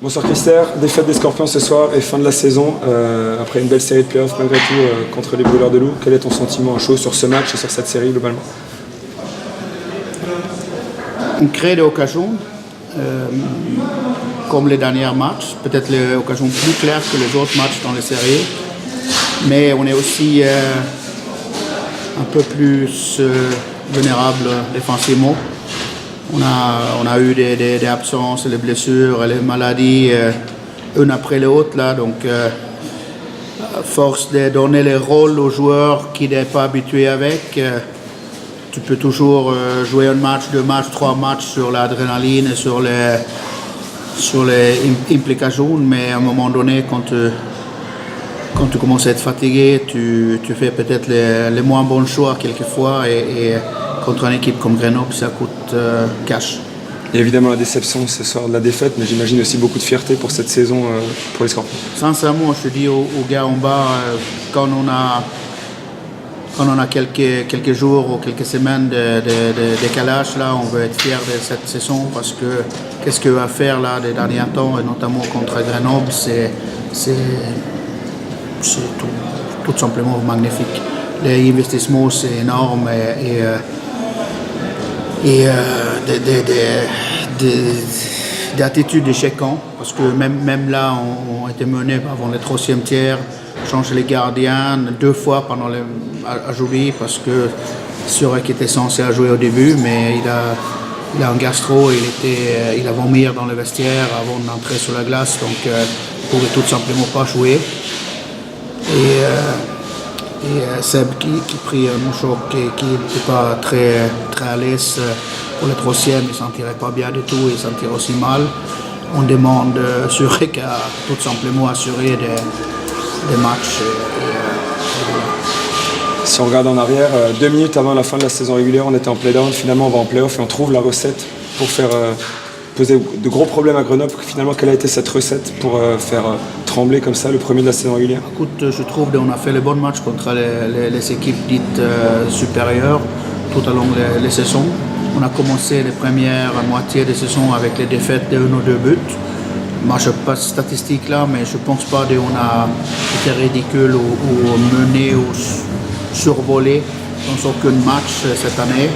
Bonsoir Christer, défaite des Scorpions ce soir et fin de la saison. Après une belle série de playoffs malgré tout contre les Brûleurs de Loup, quel est ton sentiment à chaud sur ce match et sur cette série globalement? On crée des occasions, comme les derniers matchs, peut-être les occasions plus claires que les autres matchs dans les séries, mais on est aussi un peu plus vulnérable défensivement. On a eu des absences, les blessures, les maladies, une après l'autre là, donc à force de donner les rôles aux joueurs qui n'est pas habitué avec. Tu peux toujours jouer un match, deux matchs, trois matchs sur l'adrénaline et sur les implications, mais à un moment donné, quand tu commences à être fatigué, tu fais peut-être les moins bons choix quelquefois et contre une équipe comme Grenoble, ça coûte cash. Il y a évidemment la déception ce soir de la défaite, mais j'imagine aussi beaucoup de fierté pour cette saison pour les Scorpions. Sincèrement, je te dis aux gars en bas, quand on a quelques jours ou quelques semaines de décalage, là, on veut être fiers de cette saison parce que qu'est-ce qu'on va faire là des derniers temps, et notamment contre Grenoble, c'est tout simplement magnifique. Les investissements, c'est énorme et d'attitude de chacun, parce que même là, on était mené avant le troisième tiers, changer les gardiens deux fois pendant à jouer, parce que Surek était censé jouer au début, mais il a un gastro, il a vomir dans le vestiaire avant d'entrer sur la glace, donc il ne pouvait tout simplement pas jouer. Et Seb qui prit un choc qui n'était pas très à l'aise pour le troisième, il ne s'en tirait pas bien du tout, il s'en tire aussi mal. On demande Surek à tout simplement assurer des matchs. Si on regarde en arrière, 2 minutes avant la fin de la saison régulière, on était en play-down, finalement on va en play-off et on trouve la recette pour faire poser de gros problèmes à Grenoble. Finalement, quelle a été cette recette pour faire trembler comme ça le premier de la saison régulière? Écoute, je trouve qu'on a fait les bons matchs contre les équipes dites supérieures tout au long des saisons. On a commencé les premières moitiés de saison avec les défaites de 1 ou 2 buts. Moi, je n'ai pas de statistiques là, mais je ne pense pas qu'on a été ridicule ou mené ou survolé dans aucun match cette année.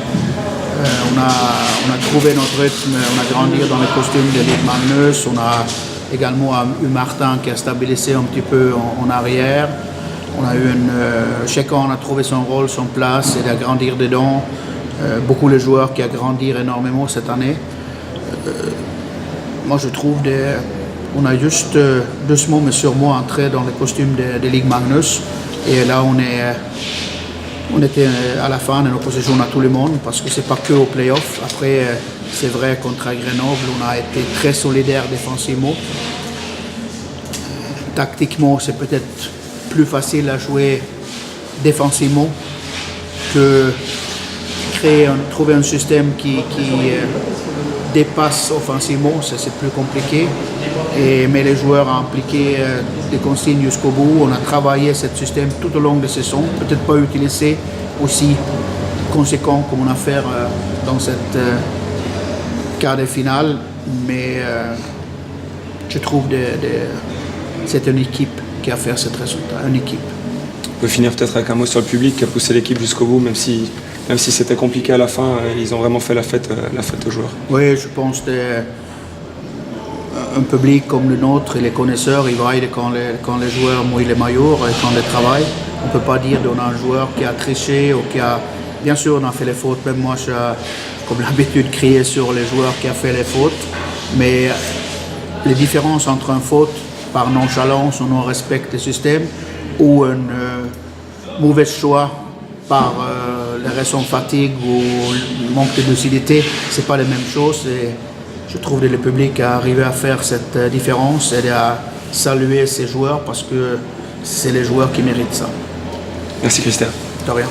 On a trouvé notre rythme, on a grandi dans les costumes de Ligue Magnus. On a également eu Martin qui a stabilisé un petit peu en arrière. On a eu chacun a trouvé son rôle, son place et a grandir dedans. Beaucoup de joueurs qui ont grandi énormément cette année. Moi, je trouve on a juste doucement mais sûrement entré dans les costumes de Ligue Magnus. Et là, on était à la fin de nos possessions à tout le monde parce que c'est pas que au play-off. Après, c'est vrai, contre Grenoble, on a été très solidaire défensivement. Tactiquement, c'est peut-être plus facile à jouer défensivement que trouver un système qui dépasse offensivement, c'est plus compliqué. Mais les joueurs ont appliqué des consignes jusqu'au bout. On a travaillé ce système tout au long de la saison, peut-être pas utilisé aussi conséquent comme on a fait dans cette quart de finale, mais je trouve que c'est une équipe qui a fait ce résultat, une équipe. On peut finir peut-être avec un mot sur le public qui a poussé l'équipe jusqu'au bout, même si c'était compliqué à la fin, ils ont vraiment fait la fête aux joueurs. Oui, je pense que un public comme le nôtre et les connaisseurs, ils voient quand les joueurs mouillent les maillots et quand ils travaillent. On ne peut pas dire qu'on a un joueur qui a triché ou qui a... Bien sûr, on a fait les fautes. Même moi, j'ai comme l'habitude de crier sur les joueurs qui ont fait les fautes. Mais les différences entre une faute par nonchalance ou non-respect du système ou un mauvais choix par les raisons de fatigue ou manque de lucidité, ce n'est pas les mêmes choses. Et je trouve que le public a arrivé à faire cette différence et à saluer ces joueurs parce que c'est les joueurs qui méritent ça. Merci Christer. De rien.